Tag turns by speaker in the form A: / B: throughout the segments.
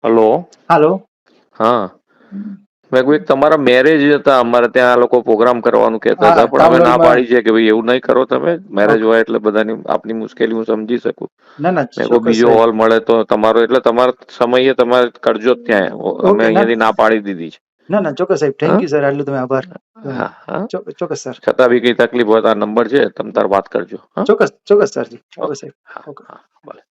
A: Hello.
B: હાલો.
A: હા, મેં કોઈ તમારા મેરેજ હતા અમારે ત્યાં આ લોકો પ્રોગ્રામ કરવાનું કહેતા
B: હા,
A: હતા પણ અમે
B: ટાઉન
A: ના
B: હોલમાં.
A: પાડી છે કે ભાઈ એવું નહીં કરો તમે. Marriage
B: okay.
A: હોય એટલે બધાની આપની મુશ્કેલી હું સમજી શકું.
B: ના ના,
A: મેં કોઈ
B: ચોક્કસ
A: બીજો
B: સાહેબ.
A: હોલ મળે તો તમારો એટલે તમારો સમયે તમારે કરજો જ ત્યાં. અમે
B: ઓકે. ના
A: અહીંયાથી ના પાડી દીધી છે.
B: ના ના, ચોક્કસ સાહેબ. થેન્ક
A: હા
B: યુ સર. આટલું તમે આભાર.
A: હા હા.
B: ચોક્કસ સર.
A: છતાં બી કઈ તકલીફ હોય તો આ નંબર છે, તમે તાર વાત કરજો. હા,
B: ચોક્કસ સરજી. Okay
A: okay.
B: સાહેબ.
A: હા
B: ઓકે.
A: હા, ભલે.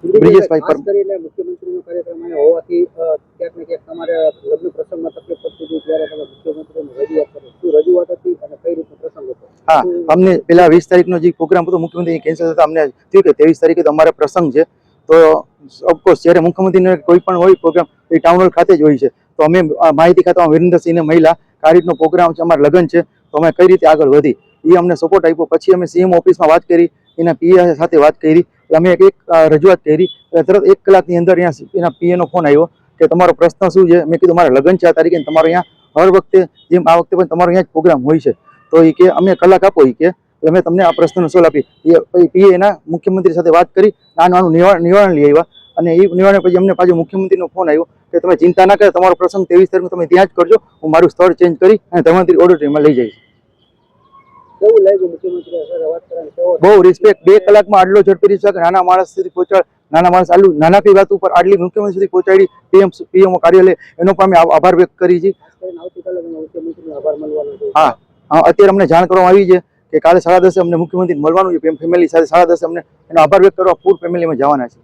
C: બ્રિજેશભાઈ ખાસ કરીને મુખ્યમંત્રીનો કાર્યક્રમ અહીંયા હોવાથી ક્યાંક ને ક્યાંક તમારે લગ્ન પ્રસંગમાં તકલીફ પડતી હતી ત્યારે તમે મુખ્યમંત્રીને રજૂઆત કરી. શું રજૂઆત હતી અને કઈ રીતનો પ્રસંગ હતો?
B: હા, અમને પેલા 20 તારીખનો જે પ્રોગ્રામ હતો મુખ્યમંત્રી કેન્સલ થતા અમને થયું કે 23 તારીખે તો અમારે પ્રસંગ છે. તો ઓફકોર્સ જ્યારે મુખ્યમંત્રીને કોઈ પણ હોય પ્રોગ્રામ એ ટાઉન હોલ ખાતે જ હોય છે. તો અમે માહિતી ખાતામાં વિરેન્દ્રસિંહને મહિલા આ રીતનો પ્રોગ્રામ છે, અમારે લગ્ન છે, તો અમે કઈ રીતે આગળ વધી એ અમને સપોર્ટ આપ્યો. પછી અમે સીએમ ઓફિસમાં વાત કરી, એના પીએ સાથે વાત કરી, અમે એક રજૂઆત કરી. તરત 1 કલાકની અંદર એના પીએનો ફોન આવ્યો કે તમારો પ્રશ્ન શું છે. મેં કીધું મારા લગ્ન છે આ તારીખે, તમારો અહીંયા હર વખતે જેમ આ વખતે પણ તમારો અહીંયા જ પ્રોગ્રામ હોય છે. તો એ કે અમે કલાક આપો, એ કે અમે તમને આ પ્રશ્નનો સોલ્વ આપી. પીએ એના મુખ્યમંત્રી સાથે વાત કરી આનું નિવારણ લઈ આવ્યા. અને એ નિવારણ પછી અમને પાછો મુખ્યમંત્રીનો ફોન આવ્યો કે તમે ચિંતા ના કરો, તમારો પ્રસંગ 23 તારીખે તમે ત્યાં જ કરજો, હું મારું સ્થળ ચેન્જ કરી અને ધર્મંત્રી ઓડિટોરિયમમાં લઈ જઈશ.
C: કેવું લાગ્યું મુખ્યમંત્રી સાથે વાત કરવાની?
B: બહુ રિસ્પેક્ટ. 2 કલાકમાં આટલો ઝડપી રિસ્પેક્ટ નાના માણસ સુધી પહોંચાડ, નાના માણસ આટલું નાનાકી વાત ઉપર આટલી મુખ્યમંત્રી સુધી પહોંચાડી. પીએમ કાર્યાલય એનો પણ અમે આભાર વ્યક્ત કરી છે.
C: આવતીકાલે મુખ્યમંત્રીનો આભાર માનવાનો છે.
B: હા, અત્યારે અમને જાણ કરવામાં આવી છે કે કાલે 10:30 અમને મુખ્યમંત્રી મળવાનું છે. ફેમિલી સાથે 10:30 અમને એનો આભાર વ્યક્ત કરવા પૂર ફેમિલીમાં જવાના છે.